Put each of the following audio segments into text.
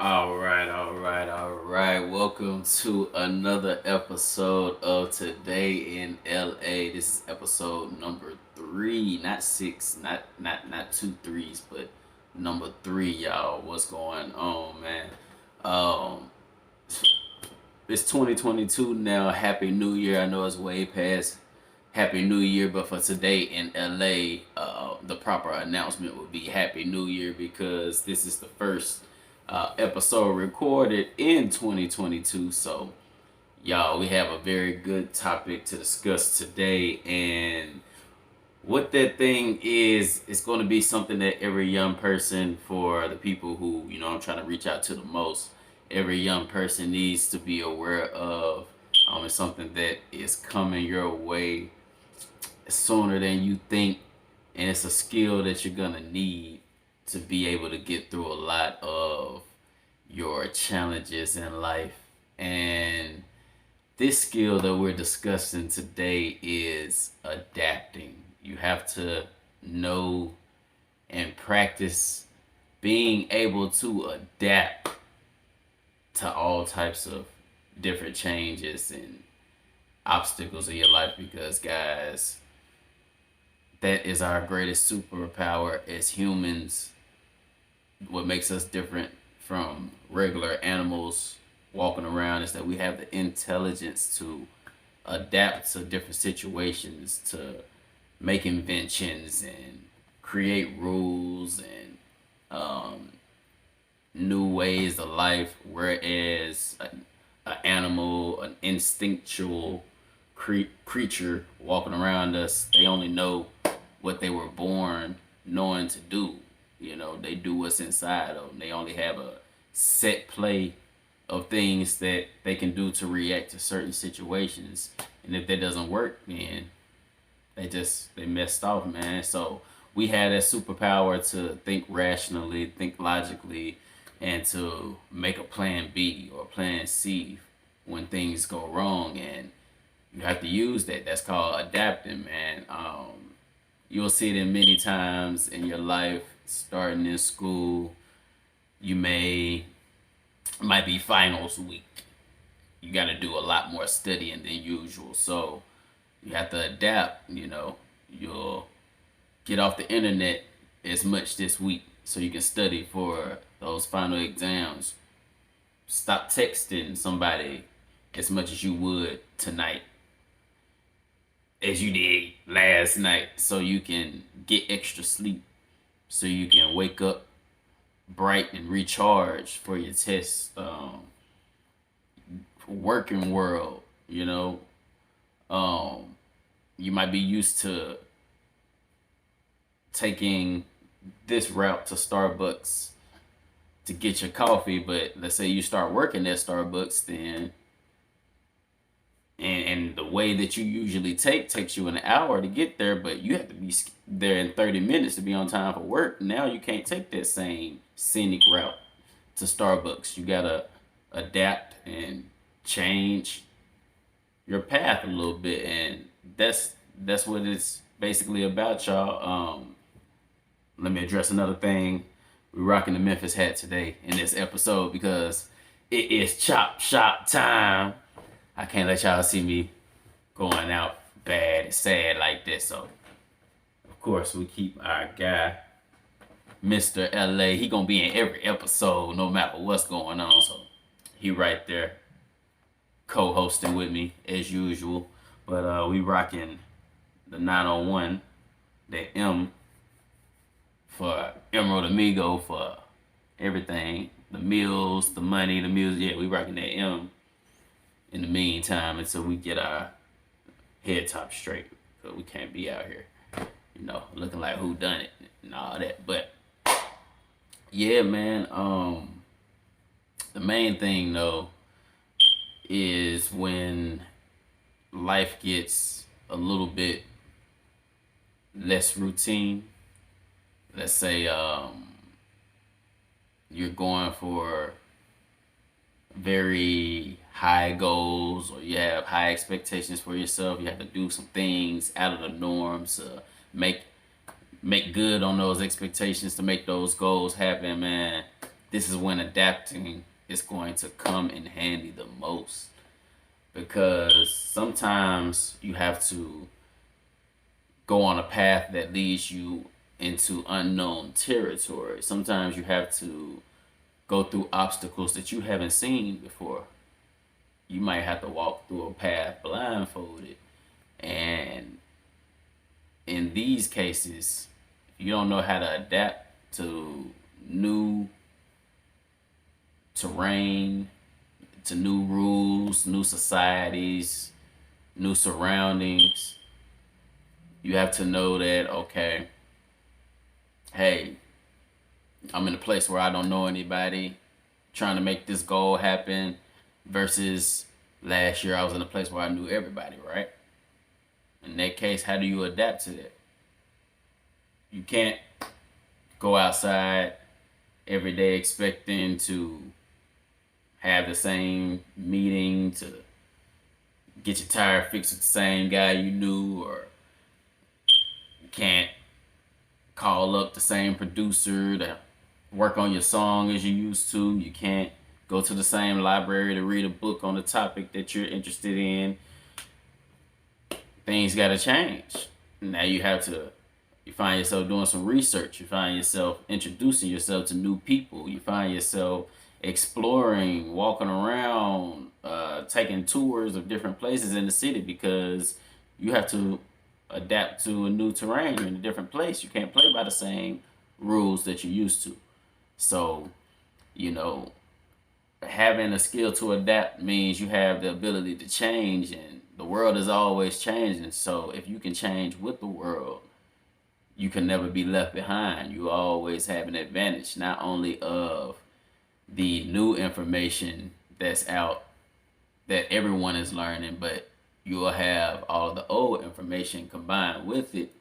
All right. Welcome to another episode of Today in LA. This is episode number three, not six, not two threes, but number three, y'all. What's going on, man? Um, it's 2022 now. Happy New Year. I know it's way past Happy New Year, but for today in LA, the proper announcement would be Happy New Year because this is the first episode recorded in 2022. So, y'all, we have a very good topic to discuss today. And what that thing is, it's going to be something that every young person, for the people who, I'm trying to reach out to the most, every young person needs to be aware of. It's something that is coming your way sooner than you think, and it's a skill that you're gonna need to be able to get through a lot of your challenges in life. And this skill that we're discussing today is adapting. You have to know and practice being able to adapt to all types of different changes and obstacles in your life because, guys, that is our greatest superpower as humans. What makes us different from regular animals walking around is that we have the intelligence to adapt to different situations, to make inventions and create rules and new ways of life. Whereas an animal, an instinctual creature walking around us, they only know what they were born knowing to do. They do what's inside of them. They only have a set play of things that they can do to react to certain situations. And if that doesn't work, then they messed off, man. So we had that superpower to think rationally, think logically, and to make a plan B or plan C when things go wrong. And you have to use that. That's called adapting, man. You'll see it in many times in your life, starting in school. You might be finals week. You got to do a lot more studying than usual. So you have to adapt. You'll get off the internet as much this week so you can study for those final exams. Stop texting somebody as much as you would tonight as you did last night so you can get extra sleep, so you can wake up bright and recharged for your test. Working world, um, you might be used to taking this route to Starbucks to get your coffee, but let's say you start working at Starbucks, then and the way that you usually takes you an hour to get there, but you have to be there in 30 minutes to be on time for work. Now you can't take that same scenic route to Starbucks. You gotta adapt and change your path a little bit, and that's what it's basically about, y'all. Let me address another thing. We're rocking the Memphis hat today in this episode because it is chop shop time. I can't let y'all see me going out bad and sad like this. So, of course, we keep our guy, Mr. LA. He gonna be in every episode, no matter what's going on. So, he right there, co-hosting with me as usual. But we rocking the 901, the M for Emerald Amigo for everything. The meals, the money, the music. Yeah, we rocking that M in the meantime until we get our head top straight. Because we can't be out here, looking like who done it and all that. But yeah, man, the main thing though is when life gets a little bit less routine. Let's say you're going for very high goals or you have high expectations for yourself. You have to do some things out of the norms to make good on those expectations, to make those goals happen, man. this is when adapting is going to come in handy the most, because sometimes you have to go on a path that leads you into unknown territory. Sometimes you have to go through obstacles that you haven't seen before. You might have to walk through a path blindfolded. And in these cases, if you don't know how to adapt to new terrain, to new rules, new societies, new surroundings, you have to know that, okay, hey, I'm in a place where I don't know anybody, trying to make this goal happen, versus last year I was in a place where I knew everybody, right? In that case, how do you adapt to that? You can't go outside every day expecting to have the same meeting, to get your tire fixed with the same guy you knew, or you can't call up the same producer to work on your song as you used to. You can't go to the same library to read a book on the topic that you're interested in. Things got to change. Now you find yourself doing some research. You find yourself introducing yourself to new people. You find yourself exploring, walking around, taking tours of different places in the city, because you have to adapt to a new terrain. You're in a different place. You can't play by the same rules that you used to. So, you know, having a skill to adapt means you have the ability to change, and the world is always changing. So if you can change with the world, you can never be left behind. You always have an advantage, not only of the new information that's out that everyone is learning, but you'll have all of the old information combined with it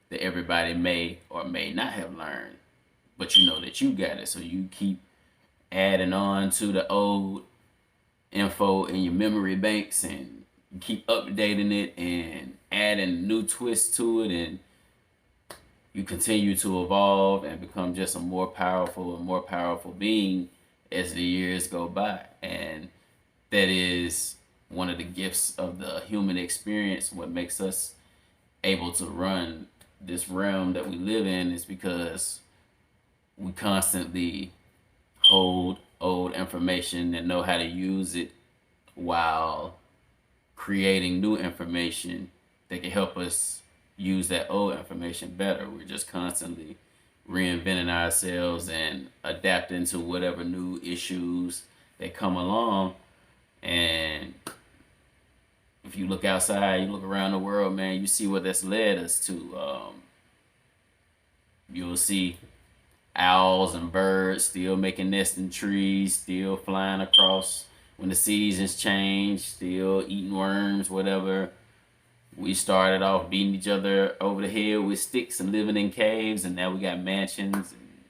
that everybody may or may not have learned, but you know that you got it. So you keep adding on to the old info in your memory banks, and you keep updating it and adding new twists to it, and you continue to evolve and become just a more powerful and more powerful being as the years go by. And that is one of the gifts of the human experience. What makes us able to run this realm that we live in is because we constantly hold old information and know how to use it, while creating new information that can help us use that old information better. We're just constantly reinventing ourselves and adapting to whatever new issues that come along. And if you look outside, you look around the world, man, you see what that's led us to. You'll see owls and birds still making nests in trees, still flying across when the seasons change, still eating worms, whatever. We started off beating each other over the head with sticks and living in caves, and now we got mansions and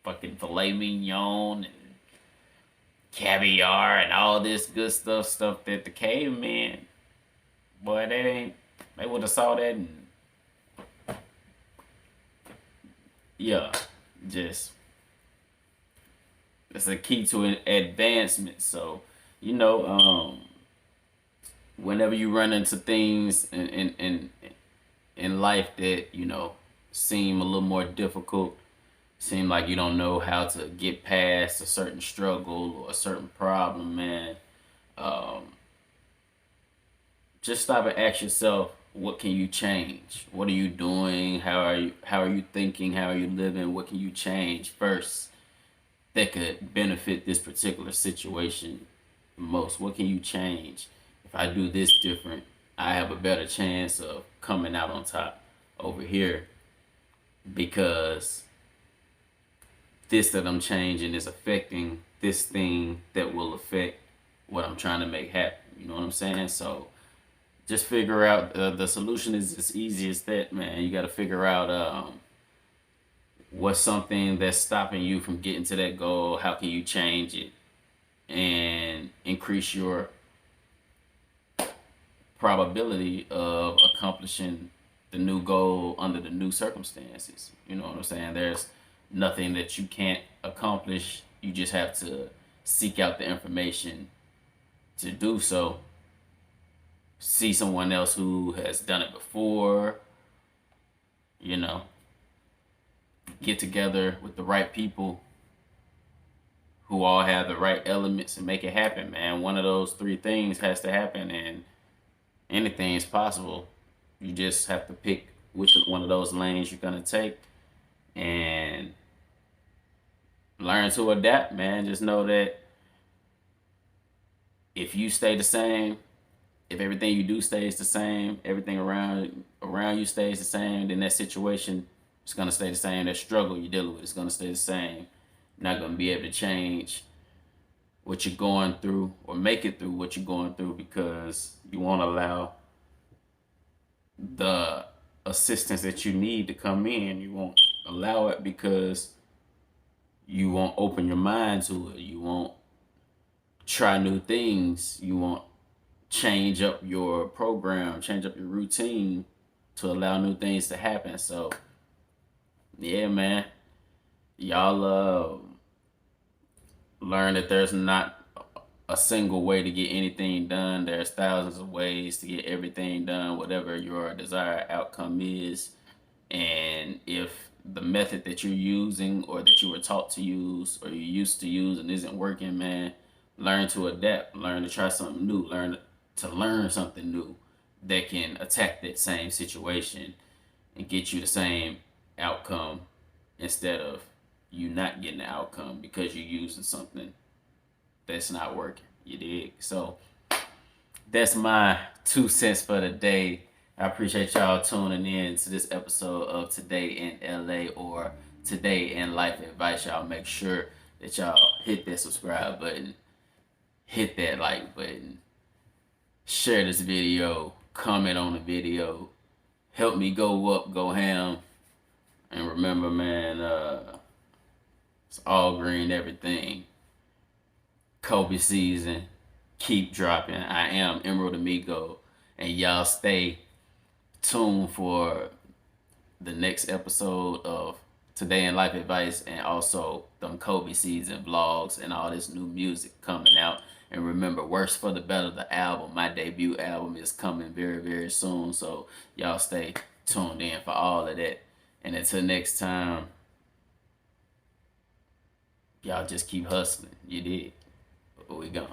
fucking filet mignon and caviar and all this good stuff that the cavemen, boy, they would have saw that, and yeah, just it's a key to an advancement. So, you know, whenever you run into things in life that, you know, seem a little more difficult, seem like you don't know how to get past a certain struggle or a certain problem, man, um, just stop and ask yourself, what can you change? What are you doing? How are you thinking? How are you living? What can you change first that could benefit this particular situation most? What can you change? If I do this different, I have a better chance of coming out on top over here, because this that I'm changing is affecting this thing that will affect what I'm trying to make happen. You know what I'm saying? So just figure out, the solution is as easy as that, man. You got to figure out what's something that's stopping you from getting to that goal. How can you change it and increase your probability of accomplishing the new goal under the new circumstances? You know what I'm saying? There's nothing that you can't accomplish. You just have to seek out the information to do so. See someone else who has done it before, you know, get together with the right people who all have the right elements and make it happen, man. One of those three things has to happen, and anything is possible. You just have to pick which one of those lanes you're gonna take and learn to adapt, man. Just know that if you stay the same, if everything you do stays the same, everything around you stays the same, then that situation is gonna stay the same. That struggle you're dealing with is gonna stay the same. You're not gonna be able to change what you're going through or make it through what you're going through because you won't allow the assistance that you need to come in. You won't allow it because you won't open your mind to it. You won't try new things. You won't change up your program, change up your routine to allow new things to happen. So, yeah, man, y'all learn that there's not a single way to get anything done. There's thousands of ways to get everything done, whatever your desired outcome is. And if the method that you're using or that you were taught to use or you used to use and isn't working, man, learn to adapt, learn to try something new, learn to learn something new that can attack that same situation and get you the same outcome instead of you not getting the outcome because you're using something that's not working. You dig? So that's my 2 cents for the day. I appreciate y'all tuning in to this episode of Today in LA or Today in Life Advice. Y'all make sure that y'all hit that subscribe button, hit that like button, share this video, comment on the video, help me go up, go ham. And remember, man, it's all green, everything. Kobe season, keep dropping. I am Emerald Amigo, and y'all stay tuned for the next episode of Today in Life Advice and also them Kobe season vlogs and all this new music coming out. And remember, Worse for the Better, the album, my debut album is coming very, very soon. So y'all stay tuned in for all of that. And until next time, y'all just keep hustling. You did. We gone.